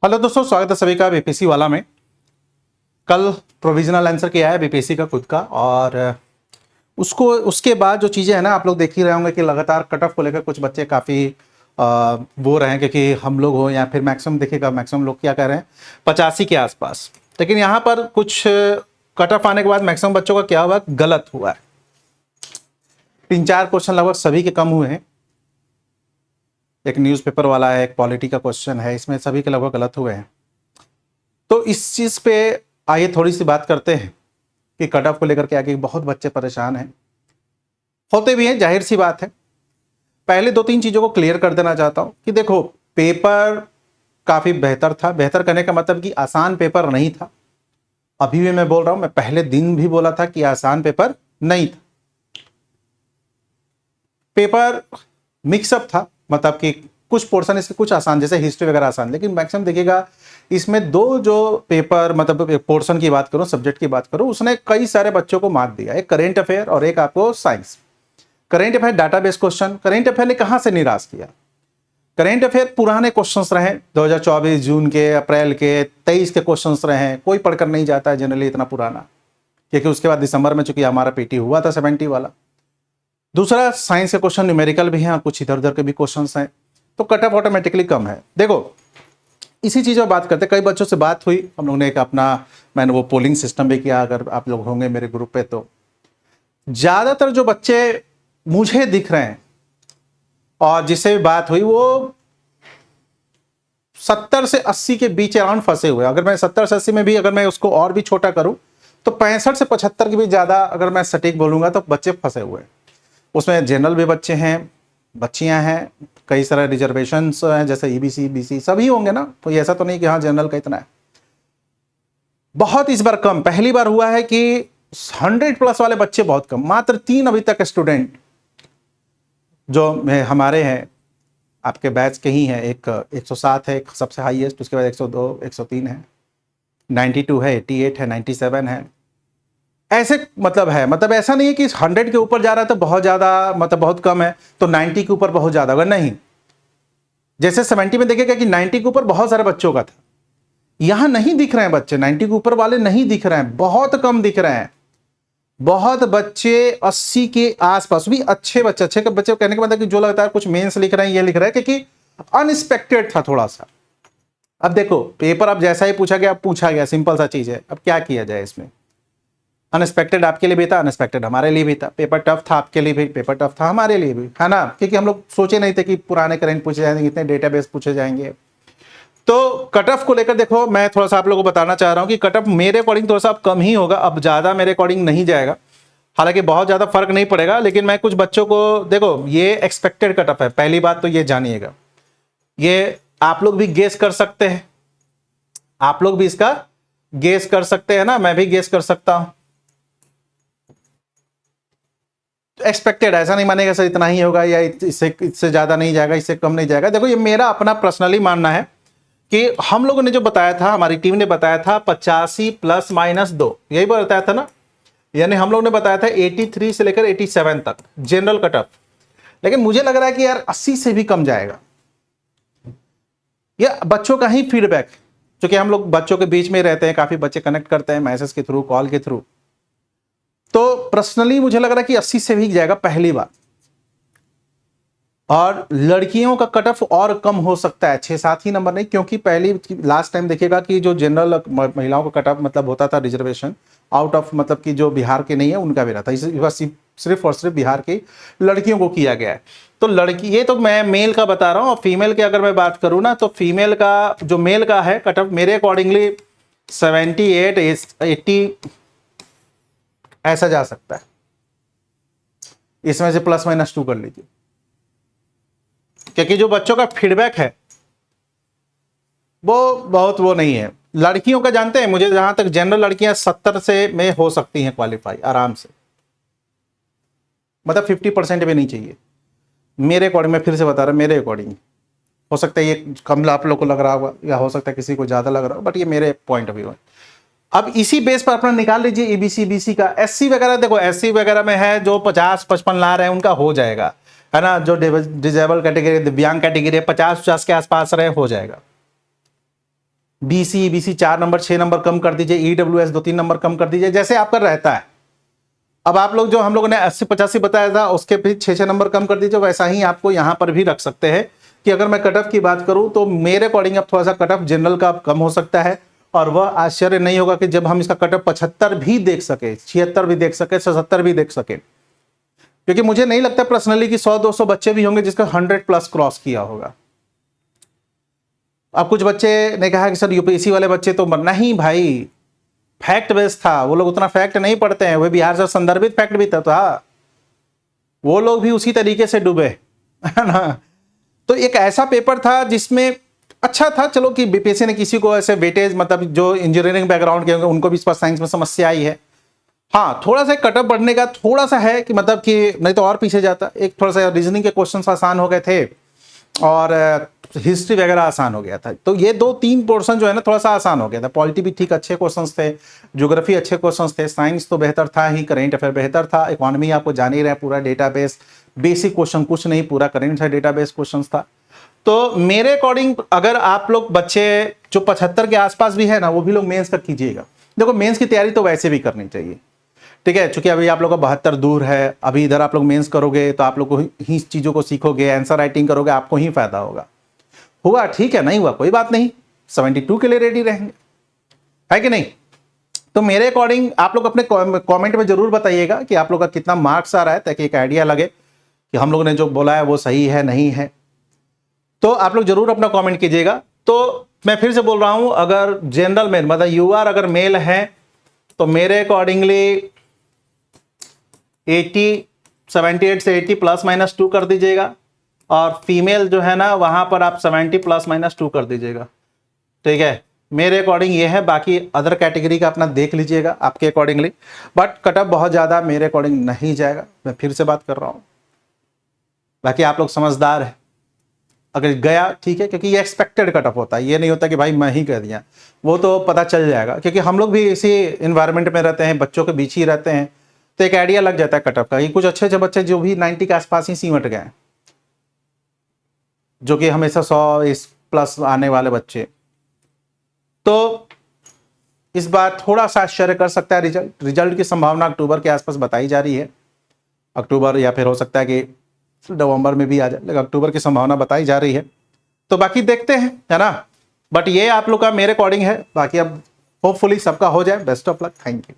Hello दोस्तों, स्वागत है सभी का बीपीएससी वाला में। कल प्रोविजनल आंसर किया है बीपीएससी का खुद का, और उसको उसके बाद जो चीज़ें हैं ना, आप लोग देख ही रहे होंगे कि लगातार कट ऑफ को लेकर कुछ बच्चे काफ़ी वो रहे हैं, क्योंकि हम लोग हो या फिर मैक्सिमम देखिएगा, मैक्सिमम लोग क्या कह रहे हैं 85 के आसपास। लेकिन यहाँ पर कुछ कट ऑफ आने के बाद मैक्सिमम बच्चों का क्या हुआ, गलत हुआ है। 3-4 क्वेश्चन लगभग सभी के कम हुए हैं। एक न्यूज़पेपर वाला है, एक पॉलिटी का क्वेश्चन है, इसमें सभी के लगभग गलत हुए हैं। तो इस चीज़ पे आइए थोड़ी सी बात करते हैं कि कट ऑफ को लेकर के आगे बहुत बच्चे परेशान हैं, होते भी हैं, जाहिर सी बात है। पहले 2-3 चीज़ों को क्लियर कर देना चाहता हूं कि देखो, पेपर काफ़ी बेहतर था। बेहतर करने का मतलब कि आसान पेपर नहीं था। अभी भी मैं बोल रहा हूं, मैं पहले दिन भी बोला था कि आसान पेपर नहीं था। पेपर मिक्सअप था, मतलब कि कुछ पोर्शन इसके कुछ आसान, जैसे हिस्ट्री वगैरह आसान, लेकिन मैक्सिमम देखिएगा इसमें दो जो पेपर, मतलब पोर्शन की बात करूं, सब्जेक्ट की बात करूं, उसने कई सारे बच्चों को मार्क दिया। एक करेंट अफेयर और एक आपको science. Current affair database question, current affair ने कहां से निराश किया। करेंट अफेयर पुराने क्वेश्चंस रहे, 2024 जून के, अप्रैल के, 23 के क्वेश्चंस रहे हैं। कोई पढ़कर नहीं जाता है जनरली इतना पुराना, क्योंकि उसके बाद दिसंबर में चूंकि हमारा पीटी हुआ था 70 वाला। दूसरा, साइंस के क्वेश्चन न्यूमेरिकल भी हैं और कुछ इधर उधर के भी क्वेश्चंस हैं, तो कट ऑफ ऑटोमेटिकली कम है। देखो, इसी चीज़ में बात करते, कई बच्चों से बात हुई, हम लोग ने एक अपना, मैंने वो पोलिंग सिस्टम भी किया, अगर आप लोग होंगे मेरे ग्रुप पे, तो ज़्यादातर जो बच्चे मुझे दिख रहे हैं और जिससे भी बात हुई, वो 70 से 80 के बीच अराउंड फंसे हुए। अगर मैं 70 से 80 में भी अगर मैं उसको और भी छोटा करूं, तो 65 से 75 के भी ज़्यादा अगर मैं सटीक बोलूँगा तो बच्चे फंसे हुए हैं। उसमें जनरल भी बच्चे हैं, बच्चियां हैं, कई सारे रिजर्वेशंस हैं, जैसे ईबीसी बीसी सभी होंगे ना, तो ऐसा तो नहीं कि हाँ जनरल का इतना है। बहुत इस बार कम, पहली बार हुआ है कि 100+ वाले बच्चे बहुत कम, मात्र 3 अभी तक स्टूडेंट जो हमारे हैं, आपके बैच के ही हैं। एक 107 है, एक सबसे हाईएस्ट, उसके बाद 102, 103 है, 92 है, 88 है, 97 है। ऐसे मतलब है, मतलब ऐसा नहीं है कि 100 के ऊपर जा रहा है तो बहुत ज़्यादा, मतलब बहुत कम है, तो 90 के ऊपर बहुत ज़्यादा होगा, नहीं। जैसे 70 में देखिएगा कि 90 के ऊपर बहुत सारे बच्चों का था, यहां नहीं दिख रहे हैं बच्चे, 90 के ऊपर वाले नहीं दिख रहे हैं, बहुत कम दिख रहे हैं। बहुत बच्चे 80 के आसपास, भी अच्छे बच्चे, अच्छे बच्चे कहने का मतलब कि जो लगता है कुछ मेंस लिख रहे हैं, ये लिख रहे हैं, क्योंकि अनएक्सपेक्टेड था थोड़ा सा। अब देखो, पेपर अब जैसा ही पूछा गया, पूछा गया, सिंपल सा चीज है, अब क्या किया जाए इसमें। अनएक्सपेक्टेड आपके लिए भी था, अनएक्सपेक्टेड हमारे लिए भी था। पेपर टफ था आपके लिए भी, पेपर टफ था हमारे लिए भी, है ना, क्योंकि हम लोग सोचे नहीं थे कि पुराने करेंट पूछे जाएंगे, इतने डेटाबेस पूछे जाएंगे। तो कट ऑफ को लेकर देखो, मैं थोड़ा सा आप लोगों को बताना चाह रहा हूं कि कट ऑफ मेरे अकॉर्डिंग थोड़ा सा कम ही होगा, अब ज्यादा मेरे अकॉर्डिंग नहीं जाएगा। हालांकि बहुत ज्यादा फर्क नहीं पड़ेगा, लेकिन मैं कुछ बच्चों को, देखो ये एक्सपेक्टेड कट ऑफ है, पहली बात तो ये जानिएगा। ये आप लोग भी गेस कर सकते हैं, आप लोग भी इसका गेस कर सकते हैं ना, मैं भी गेस कर सकता हूं। एक्सपेक्टेड, ऐसा नहीं मानेगा सर इतना ही होगा, या इससे ज्यादा नहीं जाएगा, इससे कम नहीं जाएगा। देखो, ये मेरा अपना पर्सनली मानना है कि हम लोगों ने जो बताया था, हमारी टीम ने बताया था 85 ±2, यही बताया था ना। यानी हम लोग ने बताया था 83 से लेकर 87 तक जनरल कट ऑफ। लेकिन मुझे लग रहा है कि यार 80 से भी कम जाएगा। यह बच्चों का ही फीडबैक, क्योंकि हम लोग बच्चों के बीच में रहते हैं, काफी बच्चे कनेक्ट करते हैं मैसेज के थ्रू, कॉल के थ्रू। तो पर्सनली मुझे लग रहा है कि 80 से भी जाएगा पहली बार। और लड़कियों का कट ऑफ और कम हो सकता है, 6-7 ही नंबर नहीं, क्योंकि पहली लास्ट टाइम देखिएगा कि जो जनरल महिलाओं का कट ऑफ मतलब होता था रिजर्वेशन आउट ऑफ, मतलब कि जो बिहार के नहीं है उनका भी रहता, इस बार सिर्फ और सिर्फ बिहार की लड़कियों को किया गया है। तो लड़की, ये तो मैं मेल का बता रहा हूँ। और फीमेल की अगर मैं बात करूँ ना, तो फीमेल का जो मेल का है कट ऑफ मेरे अकॉर्डिंगली 78, 80 ऐसा जा सकता है। इसमें से ±2 कर लीजिए, क्योंकि जो बच्चों का फीडबैक है वो बहुत वो नहीं है। लड़कियों का जानते हैं, मुझे जहां तक जनरल लड़कियां 70 से में हो सकती हैं क्वालिफाई आराम से, मतलब 50% भी नहीं चाहिए मेरे अकॉर्डिंग। मैं फिर से बता रहा हूं, मेरे अकॉर्डिंग हो सकता है ये कम आप लोग को लग रहा होगा, या हो सकता है किसी को ज्यादा लग रहा हो, बट ये मेरे पॉइंट ऑफ व्यू है। अब इसी बेस पर अपना निकाल लीजिए ईबीसी बीसी का। एससी वगैरह, देखो एससी वगैरह में है जो 50-55 ला रहे हैं उनका हो जाएगा, है ना। जो डिजेबल कैटेगरी, दिव्यांग कैटेगरी 50-50 के आसपास रहे, हो जाएगा। बीसी बीसी 4 नंबर 6 नंबर कम कर दीजिए, ईडब्ल्यूएस 2-3 नंबर कम कर दीजिए, जैसे आपका रहता है। अब आप लोग जो हम लोगों ने 80-85 बताया था उसके भी 6-6 नंबर कम कर दीजिए, वैसा ही आपको यहां पर भी रख सकते हैं कि अगर मैं कट ऑफ की बात करूं तो मेरे अकॉर्डिंग अब थोड़ा सा कट ऑफ जनरल का कम हो सकता है, और वह आश्चर्य नहीं होगा कि जब हम इसका कट ऑफ 75 भी देख सके, 76 भी देख सके, 77 भी देख सके, क्योंकि मुझे नहीं लगता पर्सनली कि 100-200 बच्चे भी होंगे जिसका 100 प्लस क्रॉस किया होगा। अब कुछ बच्चे ने कहा कि सर यूपीएससी वाले बच्चे तो नहीं भाई, फैक्ट बेस्ड था, वो लोग उतना फैक्ट नहीं पढ़ते हैं, वो बिहार से संदर्भित फैक्ट भी था, वो लोग भी उसी तरीके से डूबे, है ना। तो एक ऐसा पेपर था जिसमें अच्छा था, चलो कि बीपीएससी ने किसी को ऐसे वेटेज, मतलब जो इंजीनियरिंग बैकग्राउंड के होंगे उनको भी इस पर साइंस में समस्या आई है। हाँ, थोड़ा सा कटअप बढ़ने का थोड़ा सा है कि मतलब कि नहीं तो और पीछे जाता। एक थोड़ा सा रीजनिंग के क्वेश्चंस आसान हो गए थे और हिस्ट्री वगैरह आसान हो गया था, तो ये 2-3 पोर्शन जो है ना थोड़ा सा आसान हो गया था। पॉलिटी भी ठीक अच्छे क्वेश्चंस थे, ज्योग्राफी अच्छे क्वेश्चंस थे, साइंस तो बेहतर था ही, करेंट अफेयर बेहतर था, इकोनॉमी आपको जान ही रहे पूरा डेटाबेस, बेसिक क्वेश्चन कुछ नहीं, पूरा करेंट था, डेटाबेस क्वेश्चंस था। तो मेरे अकॉर्डिंग अगर आप लोग बच्चे जो 75 के आसपास भी है ना, वो भी लोग मेंस का कीजिएगा। देखो मेंस की तैयारी तो वैसे भी करनी चाहिए, ठीक है, चूंकि अभी आप लोग का 72 दूर है, अभी इधर आप लोग मेंस करोगे तो आप लोग को ही चीजों को सीखोगे, आंसर राइटिंग करोगे, आपको ही फायदा होगा। हुआ ठीक है, नहीं हुआ कोई बात नहीं, 72 के लिए रेडी रहेंगे, है कि नहीं। तो मेरे अकॉर्डिंग आप लोग अपने कमेंट में जरूर बताइएगा कि आप लोग का कितना मार्क्स आ रहा है, ताकि एक आइडिया लगे कि हम लोगों ने जो बोला है वो सही है नहीं है। तो आप लोग जरूर अपना कमेंट कीजिएगा। तो मैं फिर से बोल रहा हूं, अगर जनरल में मतलब यूआर अगर मेल है तो मेरे अकॉर्डिंगली 78 से 80 प्लस माइनस 2 कर दीजिएगा, और फीमेल जो है ना वहां पर आप 70 प्लस माइनस 2 कर दीजिएगा, ठीक है। मेरे अकॉर्डिंग ये है, बाकी अदर कैटेगरी का अपना देख लीजिएगा आपके अकॉर्डिंगली, बट कटअप बहुत ज्यादा मेरे अकॉर्डिंग नहीं जाएगा, मैं फिर से बात कर रहा हूं। बाकी आप लोग समझदार है, अगर गया ठीक है, क्योंकि ये एक्सपेक्टेड कटअप होता है, ये नहीं होता कि भाई मैं ही कह दिया, वो तो पता चल जाएगा, क्योंकि हम लोग भी इसी इन्वायरमेंट में रहते हैं, बच्चों के बीच ही रहते हैं, तो एक आइडिया लग जाता है कटअप का। कुछ अच्छे अच्छे बच्चे जो भी 90 के आसपास ही सिमट गए, जो कि हमेशा 100 प्लस आने वाले बच्चे, तो इस बार थोड़ा सा आश्चर्य कर सकता है। रिजल्ट की संभावना अक्टूबर के आसपास बताई जा रही है, अक्टूबर या फिर हो सकता है कि नवंबर में भी आ जाए, लेकिन अक्टूबर की संभावना बताई जा रही है। तो बाकी देखते हैं, है ना। बट ये आप लोग का मेरे अकॉर्डिंग है, बाकी अब होपफुली सबका हो जाए। Best of luck, thank you.